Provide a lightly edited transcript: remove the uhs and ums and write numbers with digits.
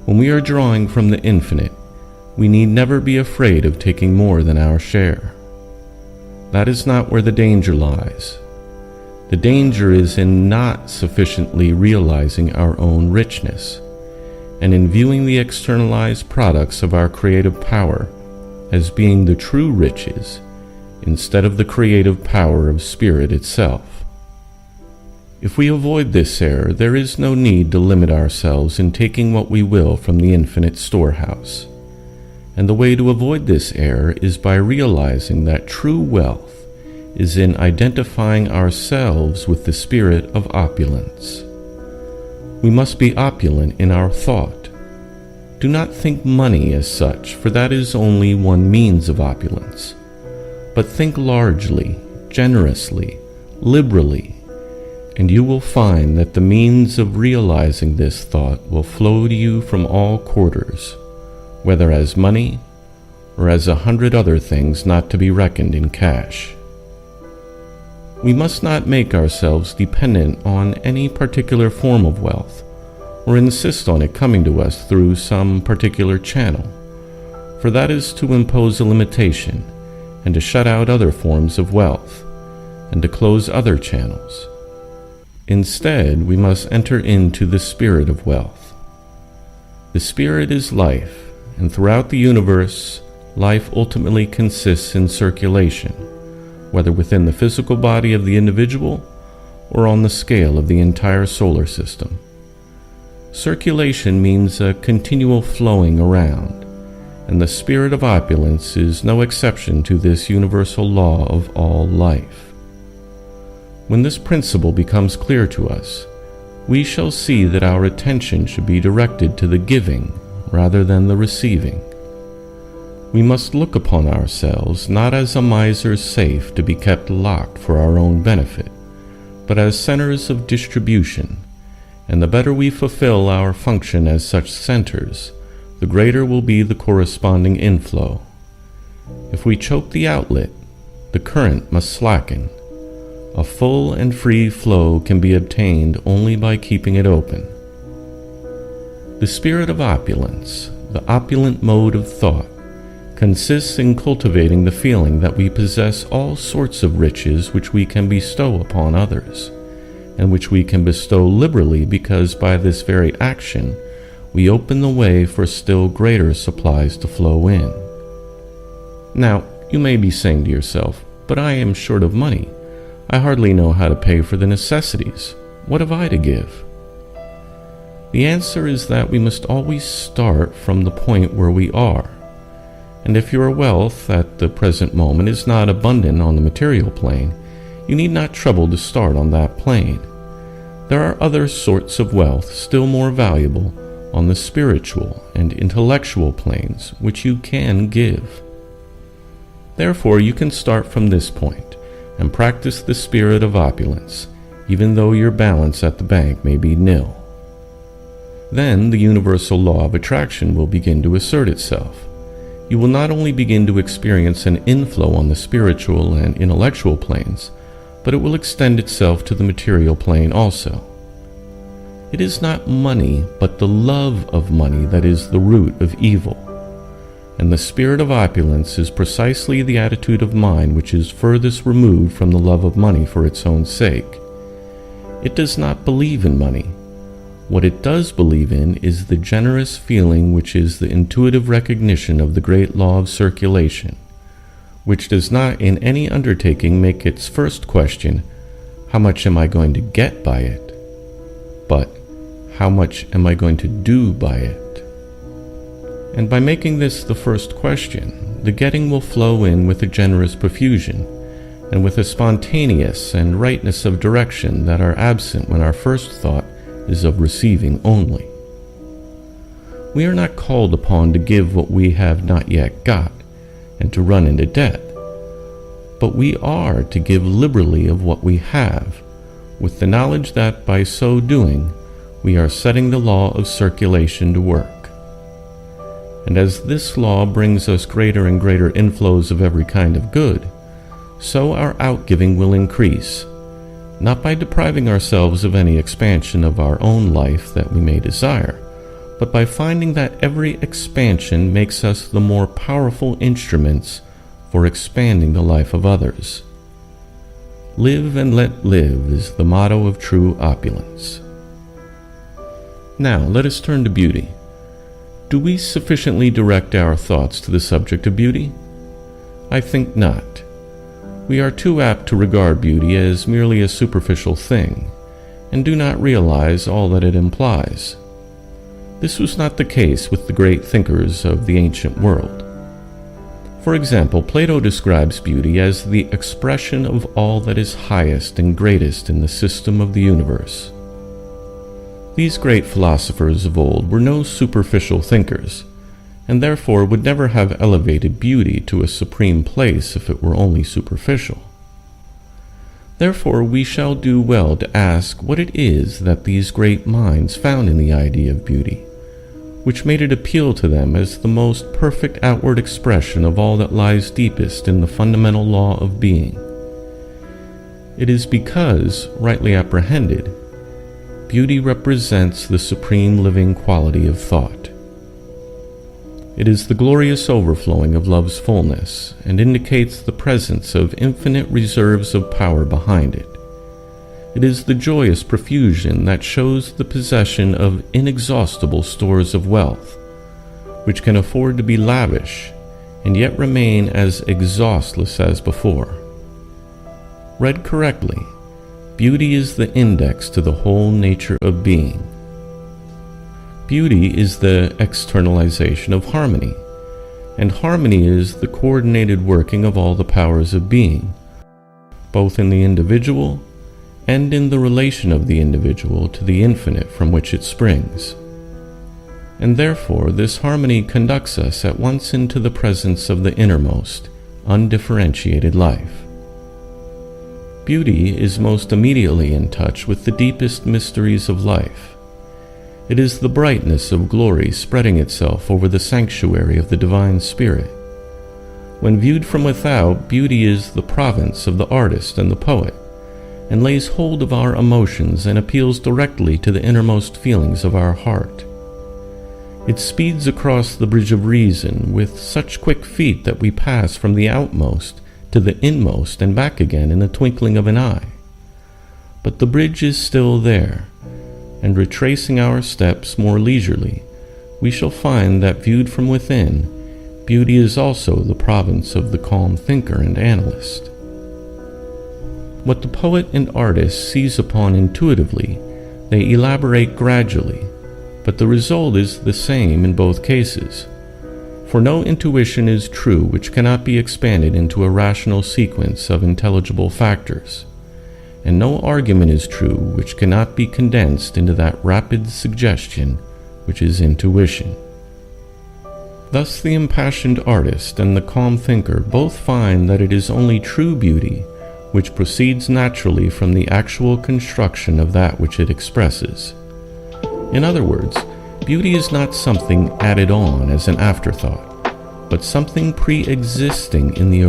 When we are drawing from the infinite, we need never be afraid of taking more than our share. That is not where the danger lies. The danger is in not sufficiently realizing our own richness, and in viewing the externalized products of our creative power as being the true riches, instead of the creative power of spirit itself. If we avoid this error, there is no need to limit ourselves in taking what we will from the infinite storehouse. And the way to avoid this error is by realizing that true wealth is in identifying ourselves with the spirit of opulence. We must be opulent in our thought. Do not think money as such, for that is only one means of opulence. But think largely, generously, liberally, and you will find that the means of realizing this thought will flow to you from all quarters, whether as money or as 100 other things not to be reckoned in cash. We must not make ourselves dependent on any particular form of wealth, or insist on it coming to us through some particular channel, for that is to impose a limitation, and to shut out other forms of wealth, and to close other channels. Instead, we must enter into the spirit of wealth. The spirit is life, and throughout the universe, life ultimately consists in circulation, whether within the physical body of the individual or on the scale of the entire solar system. Circulation means a continual flowing around, and the spirit of opulence is no exception to this universal law of all life. When this principle becomes clear to us, we shall see that our attention should be directed to the giving rather than the receiving. We must look upon ourselves not as a miser's safe to be kept locked for our own benefit, but as centers of distribution, and the better we fulfill our function as such centers, the greater will be the corresponding inflow. If we choke the outlet, the current must slacken. A full and free flow can be obtained only by keeping it open. The spirit of opulence, the opulent mode of thought, consists in cultivating the feeling that we possess all sorts of riches which we can bestow upon others, and which we can bestow liberally because by this very action we open the way for still greater supplies to flow in. Now, you may be saying to yourself, "But I am short of money. I hardly know how to pay for the necessities. What have I to give?" The answer is that we must always start from the point where we are. And if your wealth at the present moment is not abundant on the material plane, you need not trouble to start on that plane. There are other sorts of wealth still more valuable on the spiritual and intellectual planes which you can give. Therefore, you can start from this point and practice the spirit of opulence, even though your balance at the bank may be nil. Then the universal law of attraction will begin to assert itself. You will not only begin to experience an inflow on the spiritual and intellectual planes, but it will extend itself to the material plane also. It is not money, but the love of money that is the root of evil. And the spirit of opulence is precisely the attitude of mind which is furthest removed from the love of money for its own sake. It does not believe in money. What it does believe in is the generous feeling which is the intuitive recognition of the great law of circulation, which does not in any undertaking make its first question, "How much am I going to get by it?" but "How much am I going to do by it?" And by making this the first question, the getting will flow in with a generous profusion, and with a spontaneous and rightness of direction that are absent when our first thought is of receiving only. We are not called upon to give what we have not yet got, and to run into debt, but we are to give liberally of what we have, with the knowledge that by so doing we are setting the law of circulation to work. And as this law brings us greater and greater inflows of every kind of good, so our outgiving will increase, not by depriving ourselves of any expansion of our own life that we may desire, but by finding that every expansion makes us the more powerful instruments for expanding the life of others. Live and let live is the motto of true opulence. Now, let us turn to beauty. Do we sufficiently direct our thoughts to the subject of beauty? I think not. We are too apt to regard beauty as merely a superficial thing, and do not realize all that it implies. This was not the case with the great thinkers of the ancient world. For example, Plato describes beauty as the expression of all that is highest and greatest in the system of the universe. These great philosophers of old were no superficial thinkers, and therefore would never have elevated beauty to a supreme place if it were only superficial. Therefore we shall do well to ask what it is that these great minds found in the idea of beauty, which made it appeal to them as the most perfect outward expression of all that lies deepest in the fundamental law of being. It is because, rightly apprehended, beauty represents the supreme living quality of thought. It is the glorious overflowing of love's fullness, and indicates the presence of infinite reserves of power behind it. It is the joyous profusion that shows the possession of inexhaustible stores of wealth, which can afford to be lavish, and yet remain as exhaustless as before. Read correctly, beauty is the index to the whole nature of being. Beauty is the externalization of harmony, and harmony is the coordinated working of all the powers of being, both in the individual and in the relation of the individual to the infinite from which it springs. And therefore this harmony conducts us at once into the presence of the innermost, undifferentiated life. Beauty is most immediately in touch with the deepest mysteries of life. It is the brightness of glory spreading itself over the sanctuary of the divine spirit. When viewed from without, beauty is the province of the artist and the poet, and lays hold of our emotions and appeals directly to the innermost feelings of our heart. It speeds across the bridge of reason with such quick feet that we pass from the outmost to the inmost and back again in the twinkling of an eye. But the bridge is still there, and retracing our steps more leisurely, we shall find that viewed from within, beauty is also the province of the calm thinker and analyst. What the poet and artist seize upon intuitively, they elaborate gradually, but the result is the same in both cases. For no intuition is true which cannot be expanded into a rational sequence of intelligible factors, and no argument is true which cannot be condensed into that rapid suggestion which is intuition. Thus the impassioned artist and the calm thinker both find that it is only true beauty which proceeds naturally from the actual construction of that which it expresses. In other words, beauty is not something added on as an afterthought, but something pre-existing in the